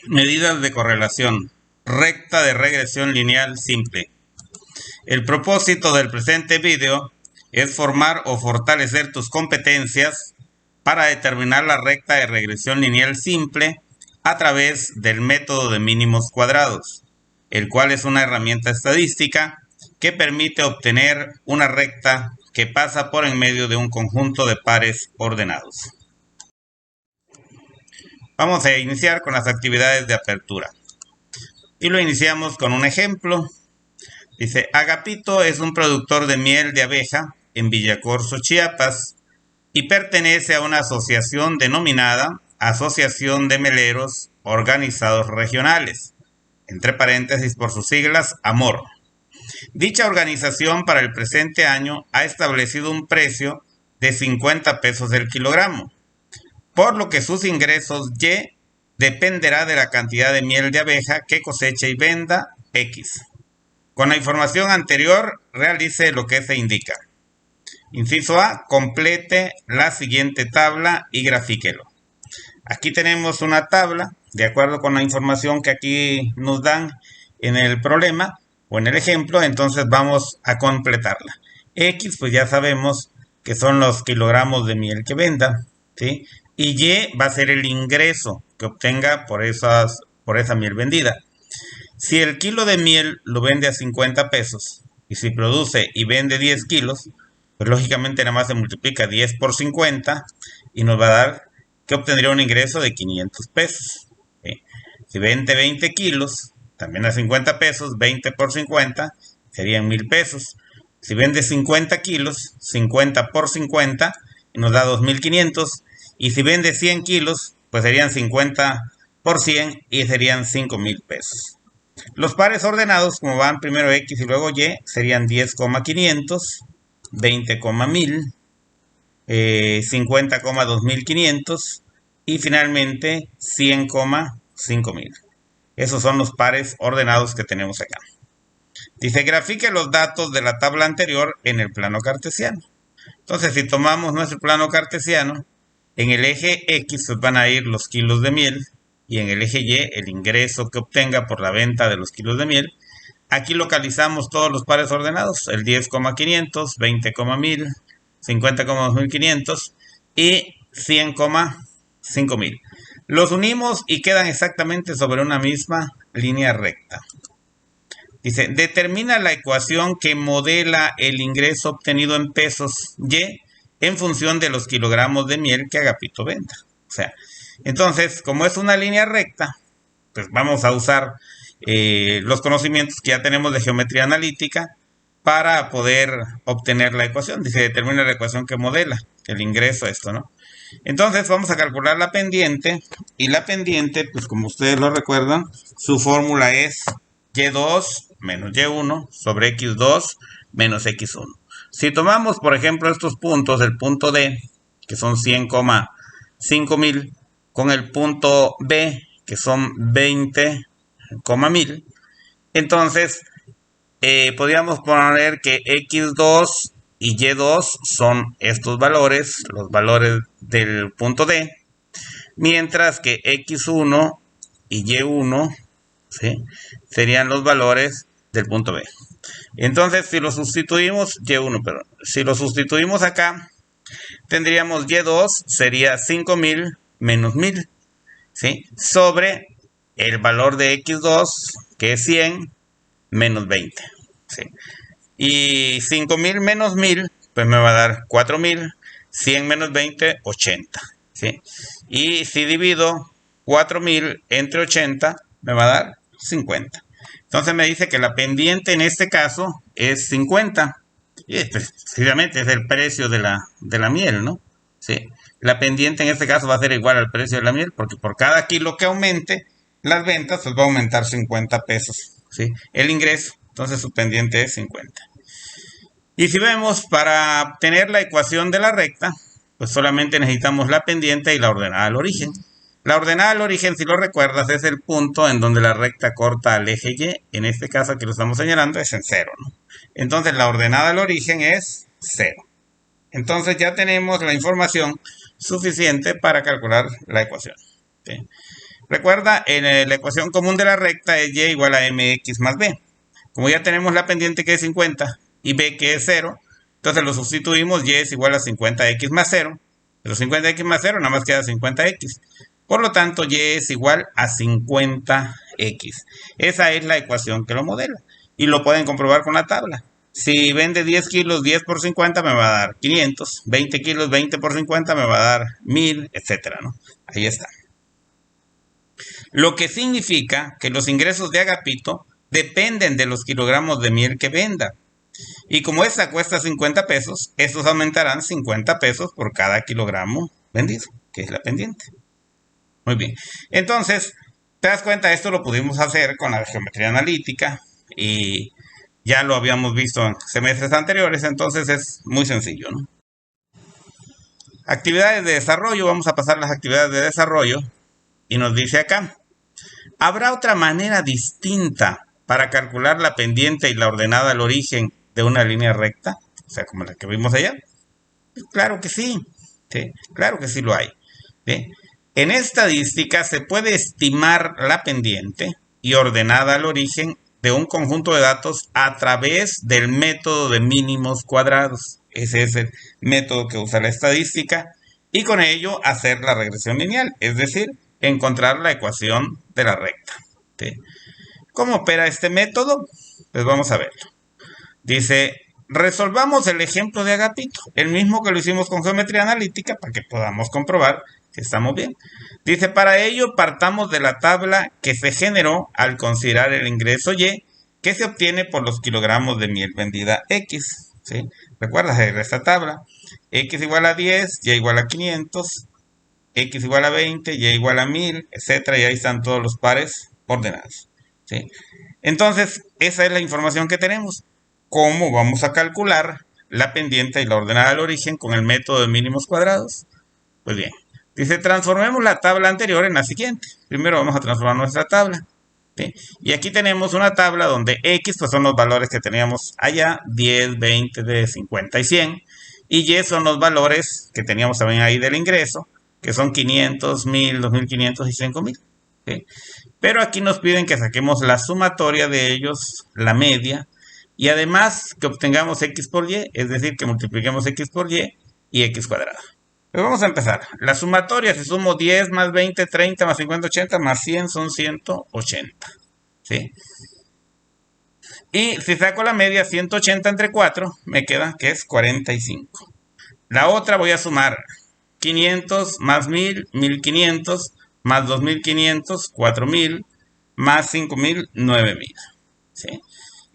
Medidas de correlación. Recta de regresión lineal simple. El propósito del presente video es formar o fortalecer tus competencias para determinar la recta de regresión lineal simple a través del método de mínimos cuadrados, el cual es una herramienta estadística que permite obtener una recta que pasa por en medio de un conjunto de pares ordenados. Vamos a iniciar con las actividades de apertura. Y lo iniciamos con un ejemplo. Dice, Agapito es un productor de miel de abeja en Villacorso, Chiapas, y pertenece a una asociación denominada Asociación de Meleros Organizados Regionales, entre paréntesis por sus siglas, AMOR. Dicha organización para el presente año ha establecido un precio de 50 pesos el kilogramo, por lo que sus ingresos Y dependerá de la cantidad de miel de abeja que coseche y venda X. Con la información anterior, realice lo que se indica. Inciso A, complete la siguiente tabla y grafíquelo. Aquí tenemos una tabla, de acuerdo con la información que aquí nos dan en el problema o en el ejemplo, entonces vamos a completarla. X, pues ya sabemos que son los kilogramos de miel que venda, ¿sí? Y Y va a ser el ingreso que obtenga por esa miel vendida. Si el kilo de miel lo vende a 50 pesos y si produce y vende 10 kilos, pues lógicamente nada más se multiplica 10 por 50 y nos va a dar que obtendría un ingreso de 500 pesos. ¿Sí? Si vende 20 kilos, también a 50 pesos, 20 por 50 serían 1000 pesos. Si vende 50 kilos, 50 por 50 y nos da 2500. Y si vende 100 kilos, pues serían 50 por 100 y serían 5000 pesos. Los pares ordenados, como van primero X y luego Y, serían 10,500, 20,1000, 50,2500 y finalmente 100,5000. Esos son los pares ordenados que tenemos acá. Dice, grafique los datos de la tabla anterior en el plano cartesiano. Entonces, si tomamos nuestro plano cartesiano, en el eje X van a ir los kilos de miel y en el eje Y el ingreso que obtenga por la venta de los kilos de miel. Aquí localizamos todos los pares ordenados, el 10,500, 20,1000, 50,2500 y 100,5000. Los unimos y quedan exactamente sobre una misma línea recta. Dice, determina la ecuación que modela el ingreso obtenido en pesos Y en función de los kilogramos de miel que Agapito venda. O sea, entonces, como es una línea recta, pues vamos a usar los conocimientos que ya tenemos de geometría analítica para poder obtener la ecuación. Dice, determina la ecuación que modela el ingreso a esto, ¿no? Entonces vamos a calcular la pendiente y la pendiente, pues como ustedes lo recuerdan, su fórmula es Y2 menos Y1 sobre X2 menos X1. Si tomamos, por ejemplo, estos puntos, el punto D, que son 100,5000, con el punto B, que son 20,1000, entonces podríamos poner que X2 y Y2 son estos valores, los valores del punto D, mientras que X1 y Y1, ¿sí?, serían los valores del punto B. Entonces, si lo sustituimos, si lo sustituimos acá, tendríamos Y2 sería 5000 menos 1000, ¿sí?, sobre el valor de X2, que es 100, menos 20, ¿sí? Y 5000 menos 1000, pues me va a dar 4000, 100 menos 20, 80, ¿sí? Y si divido 4000 entre 80, me va a dar 50. Entonces me dice que la pendiente en este caso es 50. Y precisamente es el precio de la miel, ¿no? Sí. La pendiente en este caso va a ser igual al precio de la miel, porque por cada kilo que aumente las ventas, pues va a aumentar 50 pesos, ¿sí?, el ingreso. Entonces su pendiente es 50. Y si vemos, para obtener la ecuación de la recta, pues solamente necesitamos la pendiente y la ordenada al origen. La ordenada al origen, si lo recuerdas, es el punto en donde la recta corta al eje Y. En este caso aquí lo estamos señalando, es en 0, ¿no? Entonces la ordenada al origen es 0. Entonces ya tenemos la información suficiente para calcular la ecuación, ¿sí? Recuerda, en la ecuación común de la recta es y igual a mx más b. Como ya tenemos la pendiente que es 50 y b que es 0, entonces lo sustituimos, y es igual a 50x más 0. De los 50x más 0 nada más queda 50x. Por lo tanto, y es igual a 50x. Esa es la ecuación que lo modela. Y lo pueden comprobar con la tabla. Si vende 10 kilos, 10 por 50 me va a dar 500. 20 kilos, 20 por 50 me va a dar 1000, etcétera, ¿no? Ahí está. Lo que significa que los ingresos de Agapito dependen de los kilogramos de miel que venda. Y como esta cuesta 50 pesos, estos aumentarán 50 pesos por cada kilogramo vendido, que es la pendiente. Muy bien. Entonces, te das cuenta, esto lo pudimos hacer con la geometría analítica y ya lo habíamos visto en semestres anteriores, entonces es muy sencillo, ¿no? Actividades de desarrollo, vamos a pasar las actividades de desarrollo y nos dice acá, ¿habrá otra manera distinta para calcular la pendiente y la ordenada al origen de una línea recta? O sea, como la que vimos allá. Claro que sí, ¿sí? Claro que sí lo hay, ¿sí? En estadística se puede estimar la pendiente y ordenada al origen de un conjunto de datos a través del método de mínimos cuadrados. Ese es el método que usa la estadística y con ello hacer la regresión lineal, es decir, encontrar la ecuación de la recta, ¿sí? ¿Cómo opera este método? Pues vamos a verlo. Dice, resolvamos el ejemplo de Agapito, el mismo que lo hicimos con geometría analítica para que podamos comprobar que estamos bien. Dice, para ello partamos de la tabla que se generó al considerar el ingreso Y, que se obtiene por los kilogramos de miel vendida X, ¿sí? Recuerda esta tabla, X igual a 10, Y igual a 500, X igual a 20, Y igual a 1000, etcétera, y ahí están todos los pares ordenados, ¿sí? Entonces, esa es la información que tenemos. ¿Cómo vamos a calcular la pendiente y la ordenada al origen con el método de mínimos cuadrados? Pues bien, dice, transformemos la tabla anterior en la siguiente. Primero vamos a transformar nuestra tabla, ¿sí? Y aquí tenemos una tabla donde X pues son los valores que teníamos allá, 10, 20, 50 y 100. Y Y son los valores que teníamos también ahí del ingreso, que son 500, 1000, 2500 y 5000, ¿sí? Pero aquí nos piden que saquemos la sumatoria de ellos, la media, y además que obtengamos X por Y, es decir, que multipliquemos X por Y y X cuadrado. Pues vamos a empezar. La sumatoria, si sumo 10 más 20, 30 más 50, 80 más 100 son 180, ¿sí? Y si saco la media, 180 entre 4, me queda que es 45. La otra voy a sumar 500 más 1000, 1500 más 2500, 4000 más 5000, 9000, ¿sí?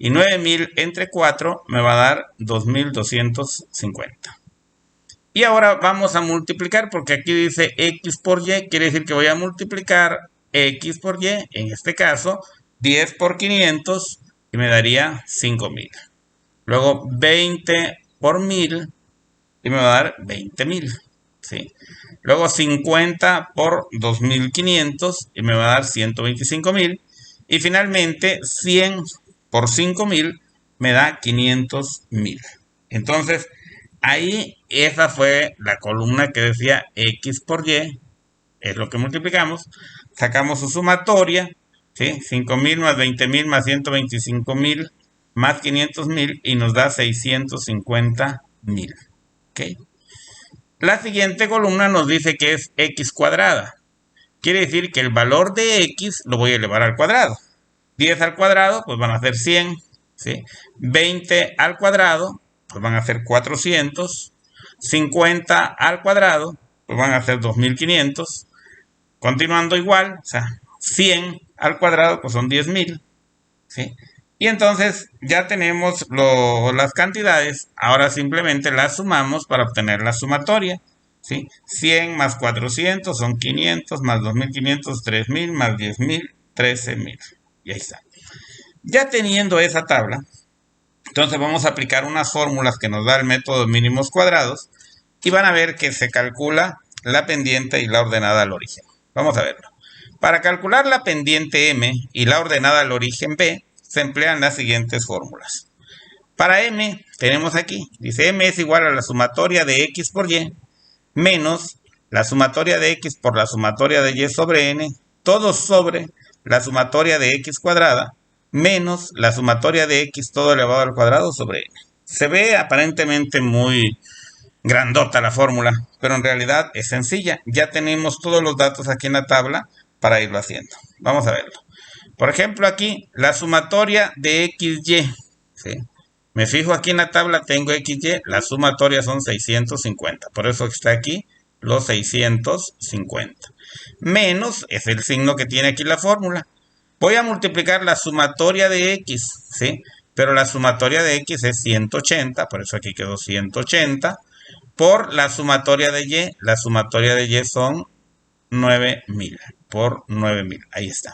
Y 9000 entre 4 me va a dar 2250. Y ahora vamos a multiplicar, porque aquí dice X por Y, quiere decir que voy a multiplicar X por Y, en este caso 10 por 500, y me daría 5000. Luego 20 por 1000, y me va a dar 20000, ¿sí? Luego 50 por 2500, y me va a dar 125000. Y finalmente 100 por 5000 me da 500,000. Entonces, ahí esa fue la columna que decía X por Y, es lo que multiplicamos. Sacamos su sumatoria, ¿sí? 5000 más 20000 más 125,000 más 500,000 y nos da 650,000. ¿Ok? La siguiente columna nos dice que es X cuadrada. Quiere decir que el valor de X lo voy a elevar al cuadrado. 10 al cuadrado, pues van a ser 100, ¿sí? 20 al cuadrado, pues van a ser 400. 50 al cuadrado, pues van a ser 2500. Continuando igual, o sea, 100 al cuadrado, pues son 10,000, ¿sí? Y entonces ya tenemos las cantidades, ahora simplemente las sumamos para obtener la sumatoria, ¿sí? 100 más 400 son 500, más 2500, 3000, más 10,000, 13,000. Y ahí está. Ya teniendo esa tabla, entonces vamos a aplicar unas fórmulas que nos da el método de mínimos cuadrados y van a ver que se calcula la pendiente y la ordenada al origen. Vamos a verlo. Para calcular la pendiente M y la ordenada al origen B, se emplean las siguientes fórmulas. Para M, tenemos aquí, dice M es igual a la sumatoria de X por Y menos la sumatoria de X por la sumatoria de Y sobre N todo sobre la sumatoria de x cuadrada menos la sumatoria de x todo elevado al cuadrado sobre n. Se ve aparentemente muy grandota la fórmula, pero en realidad es sencilla. Ya tenemos todos los datos aquí en la tabla para irlo haciendo. Vamos a verlo. Por ejemplo, aquí la sumatoria de XY. ¿Sí? Me fijo aquí en la tabla, tengo XY, la sumatoria son 650. Por eso está aquí los 650. Menos es el signo que tiene aquí la fórmula. Voy a multiplicar la sumatoria de X, ¿sí? Pero la sumatoria de X es 180, por eso aquí quedó 180. Por la sumatoria de Y, la sumatoria de Y son 9000 por 9000, ahí está.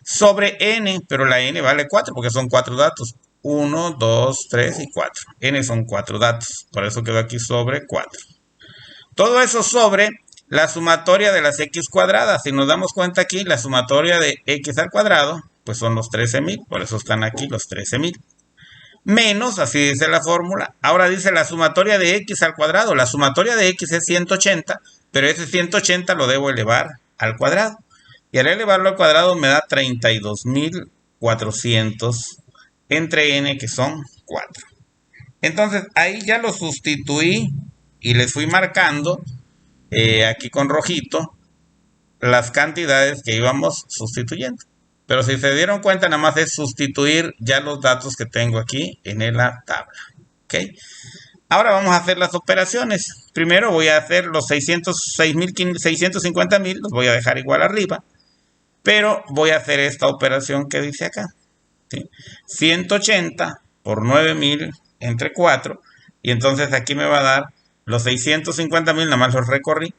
Sobre n, pero la n vale 4 porque son 4 datos. 1, 2, 3 y 4. N son 4 datos, por eso quedó aquí sobre 4. Todo eso sobre la sumatoria de las x cuadradas. Si nos damos cuenta aquí, la sumatoria de x al cuadrado, pues son los 13000, por eso están aquí los 13000. Menos, así dice la fórmula. Ahora dice la sumatoria de x al cuadrado. La sumatoria de x es 180, pero ese 180 lo debo elevar al cuadrado. Y al elevarlo al cuadrado me da 32.400 entre n, que son 4. Entonces ahí ya lo sustituí y les fui marcando aquí con rojito las cantidades que íbamos sustituyendo. Pero si se dieron cuenta, nada más es sustituir ya los datos que tengo aquí en la tabla. ¿Ok? Ahora vamos a hacer las operaciones. Primero voy a hacer los 650.000, los voy a dejar igual arriba. Pero voy a hacer esta operación que dice acá. ¿Sí? 180 por 9000 entre 4. Y entonces aquí me va a dar los 650.000, nada más los recorrí.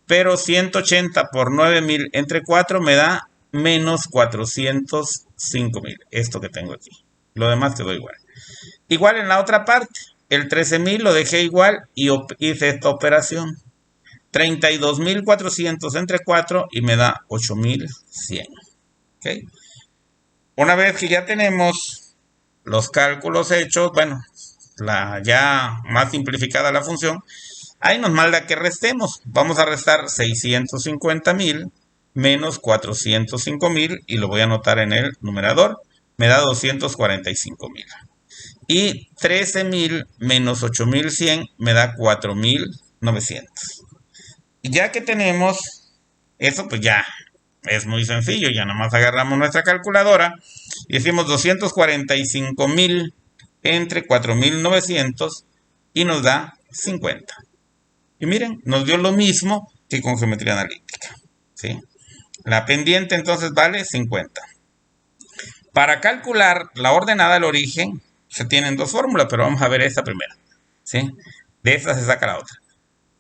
Pero 180 por 9000 entre 4 me da menos 405.000. Esto que tengo aquí. Lo demás quedó igual. Igual en la otra parte. El 13.000 lo dejé igual y hice esta operación. 32.400 entre 4 y me da 8.100. ¿Okay? Una vez que ya tenemos los cálculos hechos, bueno, ya más simplificada la función, ahí nos manda que restemos. Vamos a restar 650.000 menos 405.000 y lo voy a anotar en el numerador. Me da 245.000. Y 13.000 menos 8.100 me da 4.900. Y ya que tenemos eso, pues ya es muy sencillo. Ya nomás agarramos nuestra calculadora y decimos 245.000 entre 4.900 y nos da 50. Y miren, nos dio lo mismo que con geometría analítica. ¿Sí? La pendiente entonces vale 50. Para calcular la ordenada del origen se tienen dos fórmulas, pero vamos a ver esta primera. ¿Sí? De esta se saca la otra.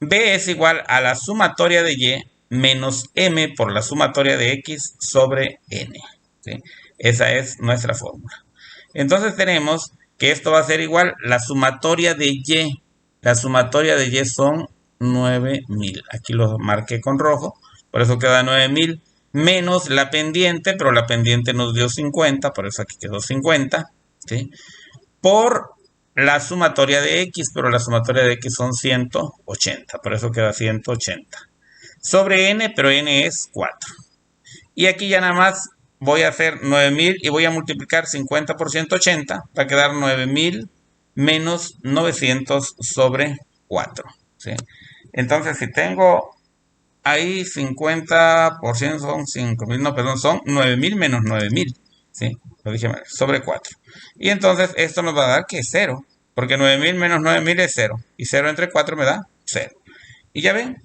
B es igual a la sumatoria de y menos m por la sumatoria de x sobre n. ¿Sí? Esa es nuestra fórmula. Entonces tenemos que esto va a ser igual la sumatoria de y. La sumatoria de y son 9000. Aquí lo marqué con rojo, por eso queda 9000. Menos la pendiente, pero la pendiente nos dio 50, por eso aquí quedó 50. ¿Sí? Por la sumatoria de x, pero la sumatoria de x son 180, por eso queda 180. Sobre n, pero n es 4. Y aquí ya nada más voy a hacer 9000 y voy a multiplicar 50 por 180 para quedar 9000 menos 900 sobre 4. ¿Sí? Entonces si tengo ahí 50% son 5000, no, perdón, son 9000 menos 9000. ¿Sí? Lo dije mal, sobre 4. Y entonces esto nos va a dar que es 0. Porque 9000 menos 9000 es 0. Y 0 entre 4 me da 0. Y ya ven,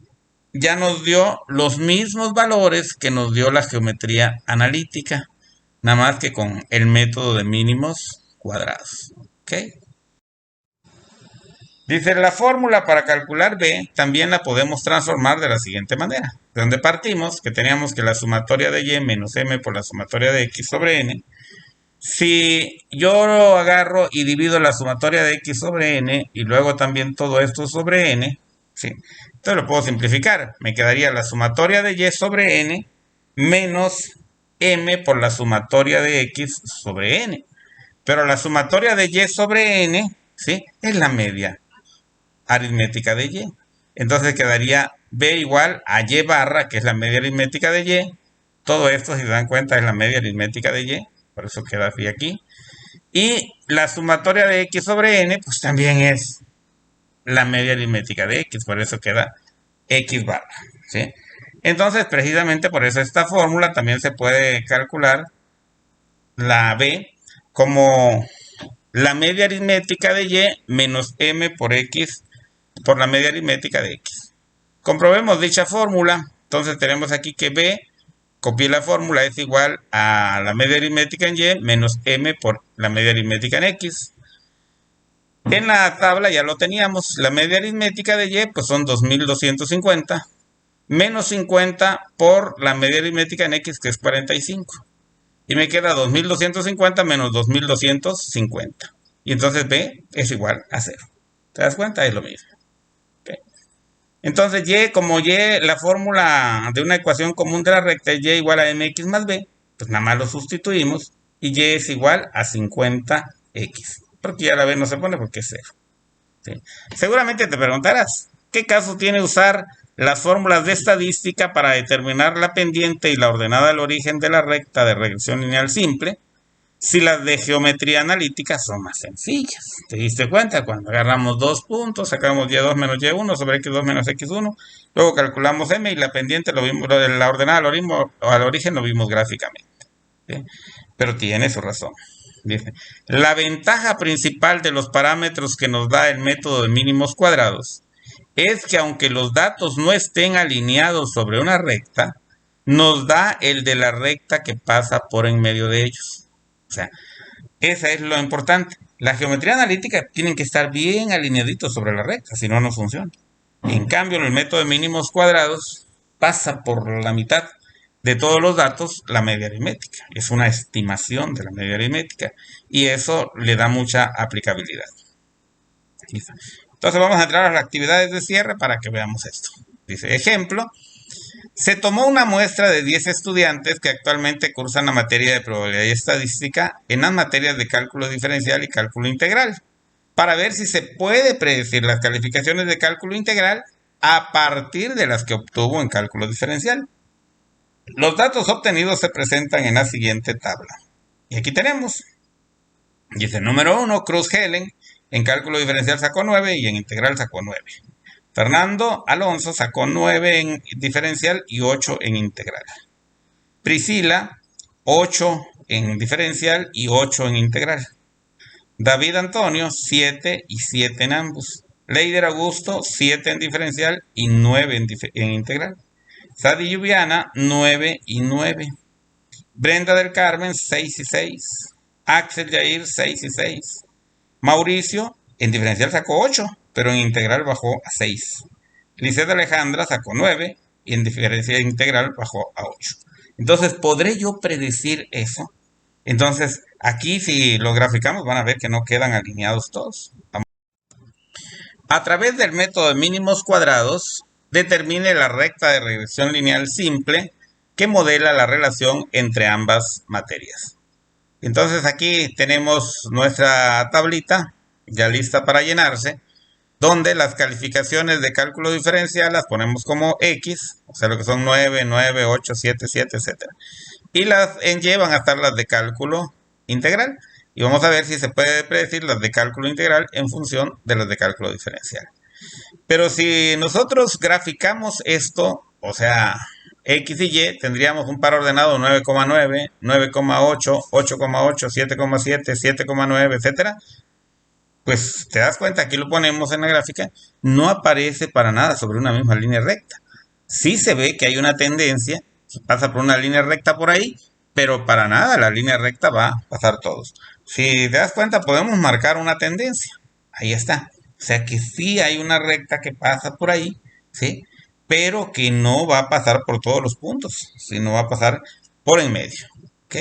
ya nos dio los mismos valores que nos dio la geometría analítica. Nada más que con el método de mínimos cuadrados. ¿Ok? Dice, la fórmula para calcular B también la podemos transformar de la siguiente manera. De donde partimos, que teníamos que la sumatoria de y menos m por la sumatoria de x sobre n. Si yo agarro y divido la sumatoria de x sobre n y luego también todo esto sobre n, ¿sí? Entonces lo puedo simplificar. Me quedaría la sumatoria de y sobre n menos m por la sumatoria de x sobre n. Pero la sumatoria de y sobre n, ¿sí?, es la media aritmética de y. Entonces quedaría b igual a y barra, que es la media aritmética de y, Todo esto, si se dan cuenta, es la media aritmética de y, por eso queda así aquí. Y la sumatoria de x sobre n, pues también es la media aritmética de x, por eso queda x barra, ¿sí? Entonces, precisamente por eso esta fórmula también se puede calcular la b como la media aritmética de y menos m por x por la media aritmética de x. Comprobemos dicha fórmula. Entonces tenemos aquí que b, copié la fórmula, es igual a la media aritmética en y menos m por la media aritmética en x. En la tabla ya lo teníamos. La media aritmética de y pues son 2250 menos 50 por la media aritmética en x, que es 45. Y me queda 2250 menos 2250. Y entonces b es igual a 0. ¿Te das cuenta? Es lo mismo. ¿Okay? Entonces y, como y, la fórmula de una ecuación común de la recta es y igual a mx más b, pues nada más lo sustituimos y y es igual a 50x. Porque ya la b no se pone porque es 0. ¿Sí? Seguramente te preguntarás, ¿qué caso tiene usar las fórmulas de estadística para determinar la pendiente y la ordenada al origen de la recta de regresión lineal simple, si las de geometría analítica son más sencillas? ¿Te diste cuenta? Cuando agarramos dos puntos, sacamos y2 menos y1 sobre x2 menos x1, luego calculamos m y la pendiente lo vimos, la ordenada al origen lo vimos gráficamente. ¿Sí? Pero tiene su razón. Dice, la ventaja principal de los parámetros que nos da el método de mínimos cuadrados es que aunque los datos no estén alineados sobre una recta, nos da el de la recta que pasa por en medio de ellos. O sea, esa es lo importante. La geometría analítica tienen que estar bien alineaditos sobre la recta, si no, no funciona. En cambio, el método de mínimos cuadrados pasa por la mitad de todos los datos la media aritmética. Es una estimación de la media aritmética y eso le da mucha aplicabilidad. Entonces vamos a entrar a las actividades de cierre para que veamos esto. Dice, ejemplo, se tomó una muestra de 10 estudiantes que actualmente cursan la materia de probabilidad y estadística en las materias de cálculo diferencial y cálculo integral, para ver si se puede predecir las calificaciones de cálculo integral a partir de las que obtuvo en cálculo diferencial. Los datos obtenidos se presentan en la siguiente tabla. Y aquí tenemos. Dice, número 1, Cruz Helen, en cálculo diferencial sacó 9 y en integral sacó 9. Fernando Alonso sacó 9 en diferencial y 8 en integral. Priscila, 8 en diferencial y 8 en integral. David Antonio, 7 y 7 en ambos. Leider Augusto, 7 en diferencial y 9 en integral. Sadi Lluviana, 9 y 9. Brenda del Carmen, 6 y 6. Axel Yair, 6 y 6. Mauricio, en diferencial sacó 8, pero en integral bajó a 6. Lisette Alejandra sacó 9 y en diferencial integral bajó a 8. Entonces, ¿podré yo predecir eso? Entonces, aquí si lo graficamos van a ver que no quedan alineados todos. A través del método de mínimos cuadrados, determine la recta de regresión lineal simple que modela la relación entre ambas materias. Entonces aquí tenemos nuestra tablita ya lista para llenarse, donde las calificaciones de cálculo diferencial las ponemos como X, o sea lo que son 9, 9, 8, 7, 7, etc. Y las en Y van a estar las de cálculo integral. Y vamos a ver si se puede predecir las de cálculo integral en función de las de cálculo diferencial. Pero si nosotros graficamos esto, o sea, X y Y, tendríamos un par ordenado 9,9, 9,8, 8,8, 7,7, 7,9, etcétera. Pues te das cuenta, aquí lo ponemos en la gráfica, no aparece para nada sobre una misma línea recta. Sí se ve que hay una tendencia, pasa por una línea recta por ahí, pero para nada la línea recta va a pasar todos. Si te das cuenta, podemos marcar una tendencia. Ahí está. O sea que sí hay una recta que pasa por ahí, ¿sí? Pero que no va a pasar por todos los puntos, sino va a pasar por en medio. ¿Ok?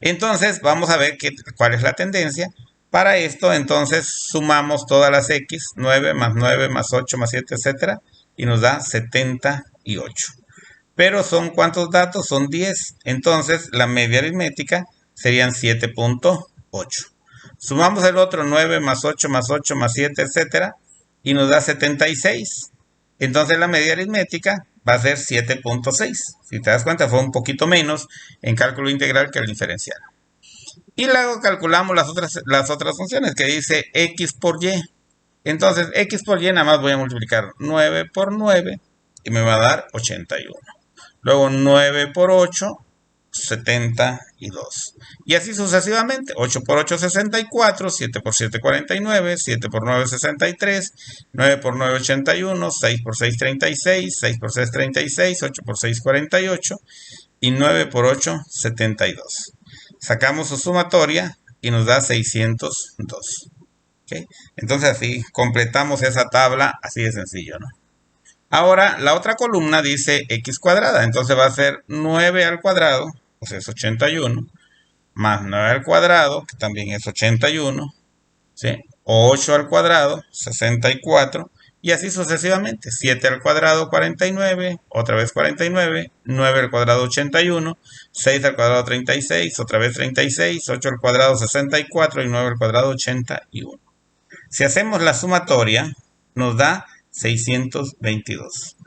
Entonces, vamos a ver cuál es la tendencia. Para esto, entonces, sumamos todas las X, 9 más 8 más 7, etcétera, y nos da 78. Pero son ¿cuántos datos? Son 10. Entonces, la media aritmética serían 7.8. Sumamos el otro 9 más 8 más 8 más 7, etcétera, y nos da 76. Entonces, la media aritmética va a ser 7.6. Si te das cuenta, fue un poquito menos en cálculo integral que el diferencial. Y luego calculamos las otras funciones que dice x por y. Entonces, x por y nada más voy a multiplicar 9 por 9 y me va a dar 81. Luego 9 por 8, 72. Y así sucesivamente. 8 por 8, 64. 7 por 7, 49. 7 por 9, 63. 9 por 9, 81. 6 por 6, 36. 6 por 6, 36. 8 por 6, 48. Y 9 por 8, 72. Sacamos su sumatoria y nos da 602. ¿Okay? Entonces así completamos esa tabla así de sencillo, ¿no? Ahora la otra columna dice x cuadrada, entonces va a ser 9 al cuadrado, pues es 81, más 9 al cuadrado, que también es 81, ¿sí? 8 al cuadrado, 64, y así sucesivamente. 7 al cuadrado, 49, otra vez 49, 9 al cuadrado, 81, 6 al cuadrado, 36, otra vez 36, 8 al cuadrado, 64 y 9 al cuadrado, 81. Si hacemos la sumatoria, nos da 622.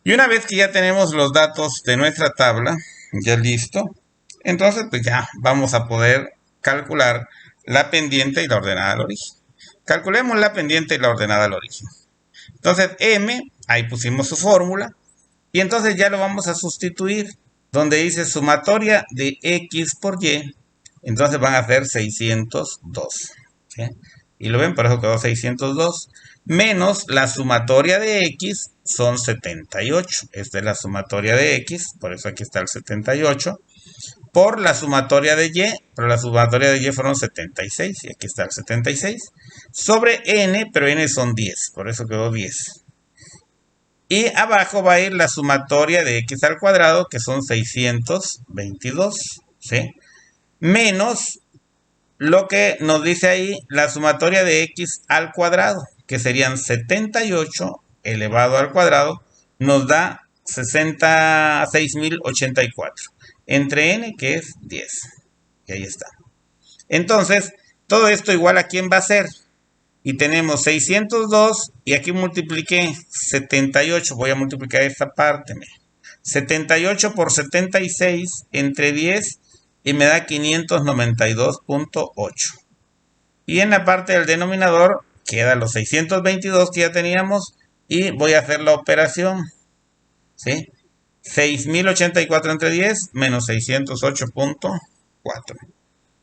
Y una vez que ya tenemos los datos de nuestra tabla, ya listo, entonces pues ya vamos a poder calcular la pendiente y la ordenada al origen. Calculemos la pendiente y la ordenada al origen. Entonces m, ahí pusimos su fórmula, y entonces ya lo vamos a sustituir, donde dice sumatoria de x por y, entonces van a ser 602. ¿Sí? Y lo ven, por eso quedó 602. Menos la sumatoria de x son 78. Esta es la sumatoria de x, por eso aquí está el 78. Por la sumatoria de y, pero la sumatoria de y fueron 76. Y aquí está el 76. Sobre n, pero n son 10, por eso quedó 10. Y abajo va a ir la sumatoria de x al cuadrado, que son 622. ¿Sí? Menos lo que nos dice ahí la sumatoria de x al cuadrado, que serían 78 elevado al cuadrado, nos da 66.084, entre n, que es 10. Y ahí está. Entonces, todo esto igual a quién va a ser. Y tenemos 602, y aquí multipliqué 78, voy a multiplicar esta parte. 78 por 76 entre 10, y me da 592.8. Y en la parte del denominador quedan los 622 que ya teníamos, y voy a hacer la operación. ¿Sí? 6.084 entre 10 menos 608.4.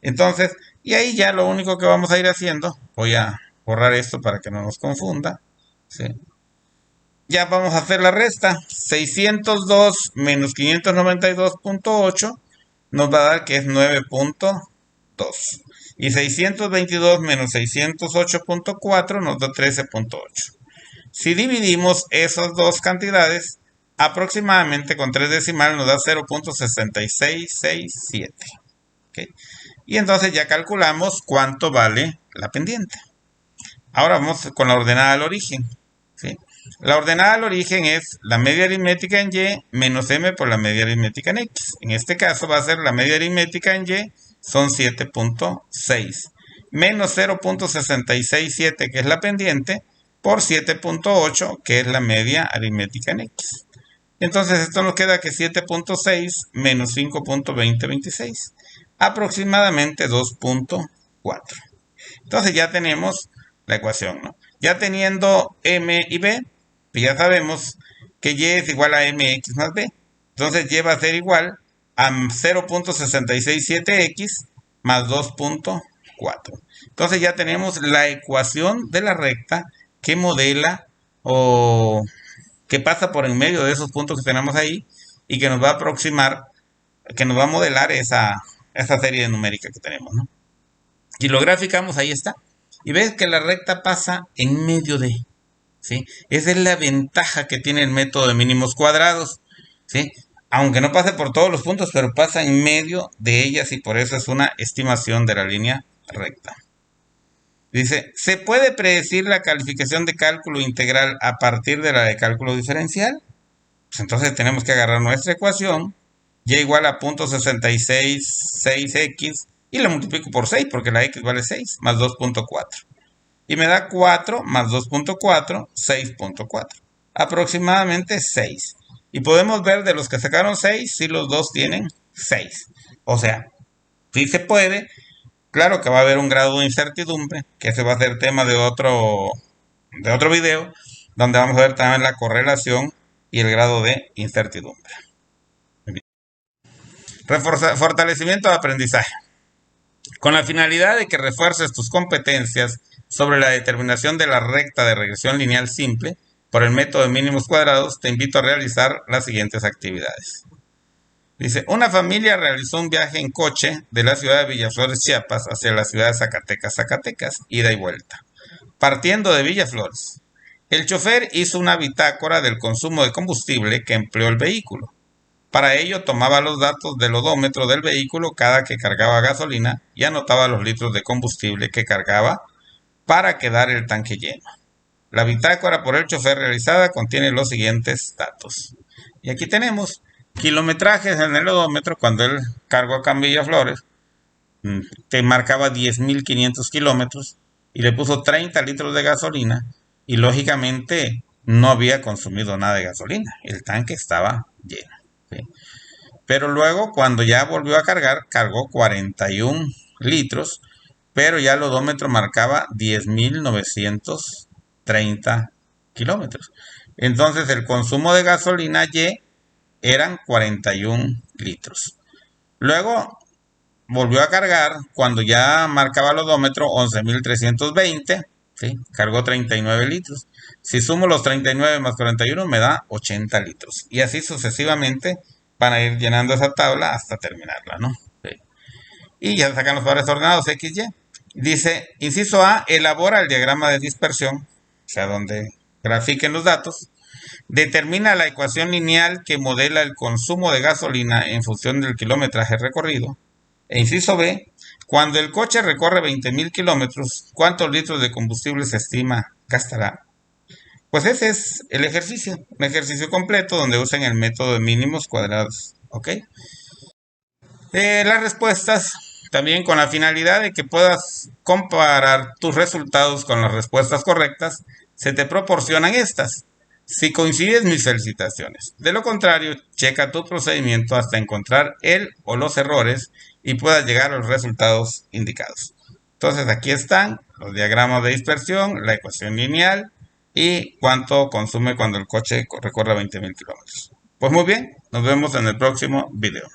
Entonces, y ahí ya lo único que vamos a ir haciendo, voy a borrar esto para que no nos confunda. ¿Sí? Ya vamos a hacer la resta. 602 menos 592.8 nos va a dar que es 9.2. Y 622 menos 608.4 nos da 13.8. Si dividimos esas dos cantidades, aproximadamente con 3 decimales nos da 0.6667. ¿Okay? Y entonces ya calculamos cuánto vale la pendiente. Ahora vamos con la ordenada al origen. ¿Sí? La ordenada al origen es la media aritmética en y menos m por la media aritmética en x. En este caso va a ser la media aritmética en y, son 7.6. Menos 0.667, que es la pendiente, por 7.8, que es la media aritmética en x. Entonces esto nos queda que 7.6 menos 5.2026. Aproximadamente 2.4. Entonces ya tenemos la ecuación, ¿no? Ya teniendo m y b, pues ya sabemos que y es igual a mx más b. Entonces y va a ser igual a 0.667x más 2.4. Entonces ya tenemos la ecuación de la recta que modela o que pasa por en medio de esos puntos que tenemos ahí y que nos va a aproximar, que nos va a modelar esa serie numérica que tenemos, ¿no? Y lo graficamos, ahí está. Y ves que la recta pasa en medio de, ¿sí? Esa es la ventaja que tiene el método de mínimos cuadrados, ¿sí? Aunque no pase por todos los puntos, pero pasa en medio de ellas, y por eso es una estimación de la línea recta. Dice, ¿se puede predecir la calificación de cálculo integral a partir de la de cálculo diferencial? Pues entonces tenemos que agarrar nuestra ecuación, y igual a 0.666x, y la multiplico por 6, porque la x vale 6, más 2.4. Y me da 4 más 2.4, 6.4. Aproximadamente 6. Y podemos ver de los que sacaron 6, si los dos tienen 6. O sea, sí se puede. Claro que va a haber un grado de incertidumbre, que ese va a ser tema de otro video, donde vamos a ver también la correlación y el grado de incertidumbre. Fortalecimiento de aprendizaje. Con la finalidad de que refuerces tus competencias sobre la determinación de la recta de regresión lineal simple por el método de mínimos cuadrados, te invito a realizar las siguientes actividades. Dice, una familia realizó un viaje en coche de la ciudad de Villaflores, Chiapas, hacia la ciudad de Zacatecas, ida y vuelta, partiendo de Villaflores. El chofer hizo una bitácora del consumo de combustible que empleó el vehículo. Para ello tomaba los datos del odómetro del vehículo cada que cargaba gasolina y anotaba los litros de combustible que cargaba para quedar el tanque lleno. La bitácora por el chofer realizada contiene los siguientes datos. Y aquí tenemos kilometrajes en el odómetro cuando él cargó acá en Villaflores. Te marcaba 10.500 kilómetros y le puso 30 litros de gasolina y lógicamente no había consumido nada de gasolina. El tanque estaba lleno. ¿Sí? Pero luego cuando ya volvió a cargar, cargó 41 litros, pero ya el odómetro marcaba 10.930 kilómetros. Entonces el consumo de gasolina Y eran 41 litros. Luego volvió a cargar cuando ya marcaba el odómetro 11.320, ¿sí? Cargó 39 litros. Si sumo los 39 más 41 me da 80 litros. Y así sucesivamente van a ir llenando esa tabla hasta terminarla, ¿no? Sí. Y ya sacan los valores ordenados XY. Dice, inciso A, elabora el diagrama de dispersión, o sea, donde grafiquen los datos. Determina la ecuación lineal que modela el consumo de gasolina en función del kilometraje recorrido. E inciso B, cuando el coche recorre 20.000 kilómetros, ¿cuántos litros de combustible se estima gastará? Pues ese es el ejercicio, un ejercicio completo donde usan el método de mínimos cuadrados, ¿ok? Las respuestas, también con la finalidad de que puedas comparar tus resultados con las respuestas correctas, se te proporcionan estas. Si coincides, mis felicitaciones. De lo contrario, checa tu procedimiento hasta encontrar el o los errores y puedas llegar a los resultados indicados. Entonces aquí están los diagramas de dispersión, la ecuación lineal y cuánto consume cuando el coche recorre 20.000 kilómetros. Pues muy bien, nos vemos en el próximo video.